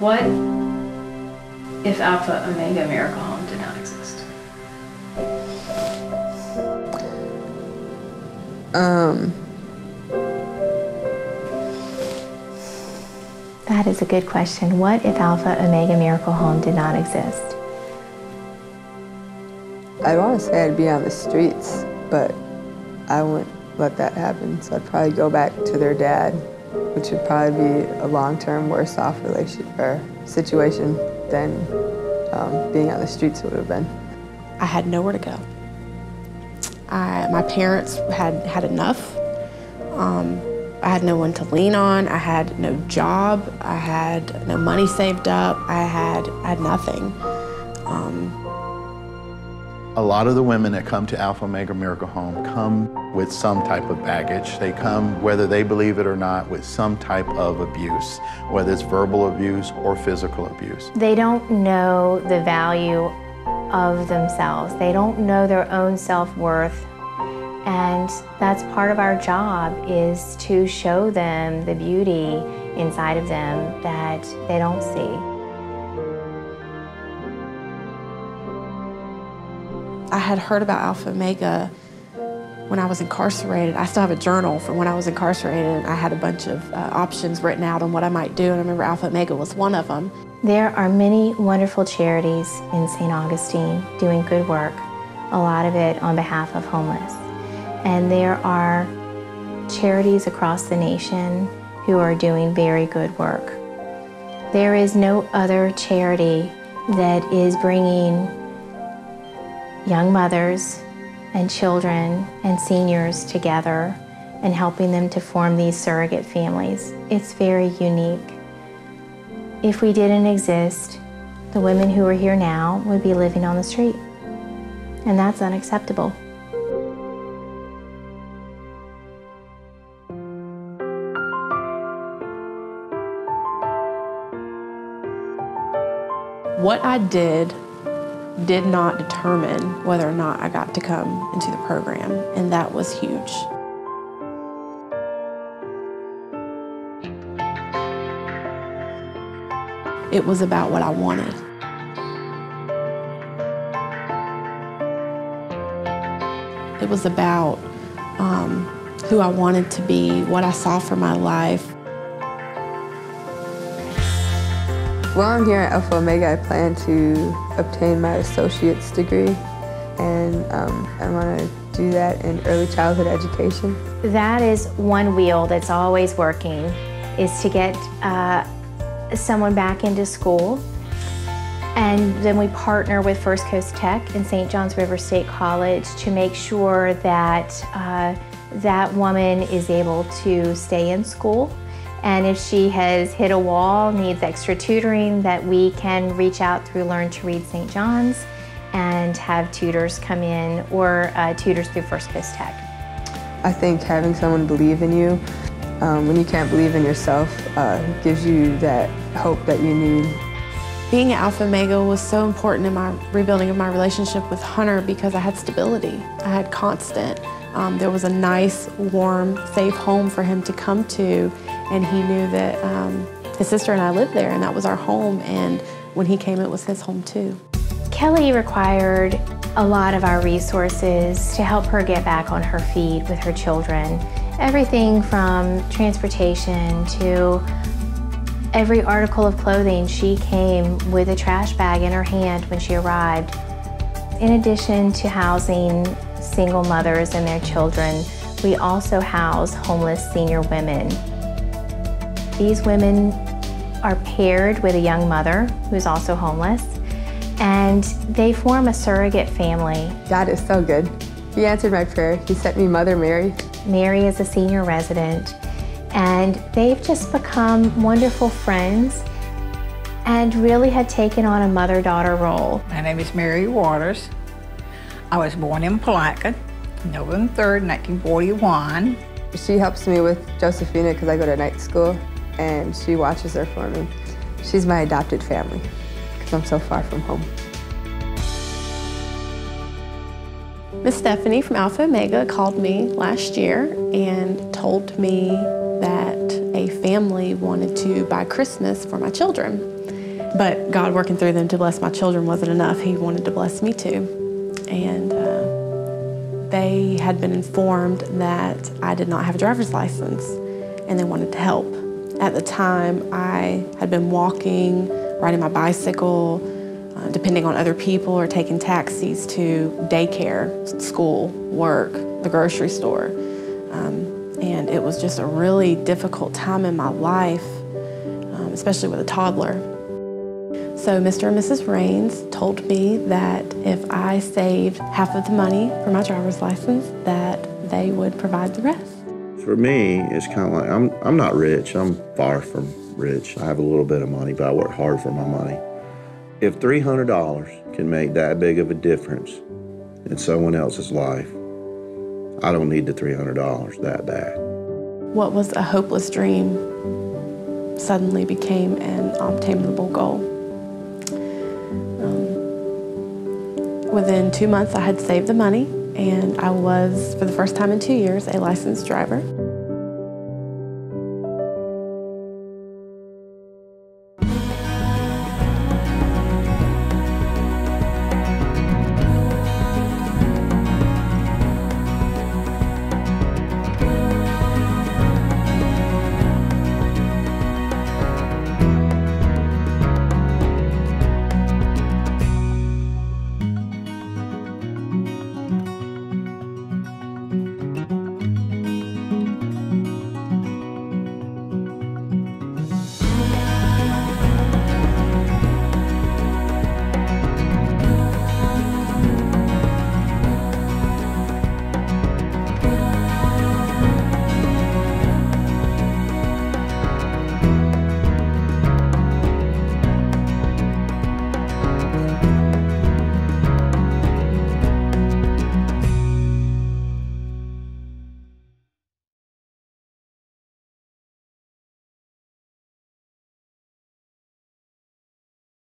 What if Alpha Omega Miracle Home did not exist? That is a good question. What if Alpha Omega Miracle Home did not exist? I want to say I'd be on the streets, but I wouldn't let that happen. So I'd probably go back to their dad, which would probably be a long-term worse off situation than being on the streets would have been. I had nowhere to go. My parents had enough. I had no one to lean on. I had no job. I had no money saved up. I had nothing. A lot of the women that come to Alpha Omega Miracle Home come with some type of baggage. They come, whether they believe it or not, with some type of abuse, whether it's verbal abuse or physical abuse. They don't know the value of themselves. They don't know their own self-worth. And that's part of our job, is to show them the beauty inside of them that they don't see. I had heard about Alpha Omega when I was incarcerated. I still have a journal from when I was incarcerated, and I had a bunch of options written out on what I might do, and I remember Alpha Omega was one of them. There are many wonderful charities in St. Augustine doing good work, a lot of it on behalf of homeless. And there are charities across the nation who are doing very good work. There is no other charity that is bringing young mothers and children and seniors together and helping them to form these surrogate families. It's very unique. If we didn't exist, the women who are here now would be living on the street, and that's unacceptable. What I did not determine whether or not I got to come into the program, and that was huge. It was about what I wanted. It was about who I wanted to be, what I saw for my life. While I'm here at Alpha Omega, I plan to obtain my associate's degree, and I want to do that in early childhood education. That is one wheel that's always working, is to get someone back into school. And then we partner with First Coast Tech and St. John's River State College to make sure that that woman is able to stay in school. And if she has hit a wall, needs extra tutoring, that we can reach out through Learn to Read St. John's and have tutors come in, or tutors through First Coast Tech. I think having someone believe in you when you can't believe in yourself gives you that hope that you need. Being at Alpha Omega was so important in my rebuilding of my relationship with Hunter because I had stability. I had constant. There was a nice, warm, safe home for him to come to, and he knew that his sister and I lived there, and that was our home, and when he came, it was his home too. Kelly required a lot of our resources to help her get back on her feet with her children. Everything from transportation to every article of clothing. She came with a trash bag in her hand when she arrived. In addition to housing single mothers and their children, we also house homeless senior women. These women are paired with a young mother who's also homeless, and they form a surrogate family. God is so good. He answered my prayer. He sent me Mother Mary. Mary is a senior resident, and they've just become wonderful friends and really had taken on a mother-daughter role. My name is Mary Waters. I was born in Palatka, November 3rd, 1941. She helps me with Josephina because I go to night school, and she watches her for me. She's my adopted family because I'm so far from home. Miss Stephanie from Alpha Omega called me last year and told me that a family wanted to buy Christmas for my children. But God working through them to bless my children wasn't enough. He wanted to bless me too. And they had been informed that I did not have a driver's license, and they wanted to help. At the time, I had been walking, riding my bicycle, depending on other people, or taking taxis to daycare, school, work, the grocery store. And it was just a really difficult time in my life, especially with a toddler. So Mr. and Mrs. Raines told me that if I saved half of the money for my driver's license, that they would provide the rest. For me, it's kind of like, I'm not rich. I'm far from rich. I have a little bit of money, but I work hard for my money. If $300 can make that big of a difference in someone else's life, I don't need the $300 that bad. What was a hopeless dream suddenly became an obtainable goal. Within 2 months, I had saved the money, and I was, for the first time in 2 years, a licensed driver.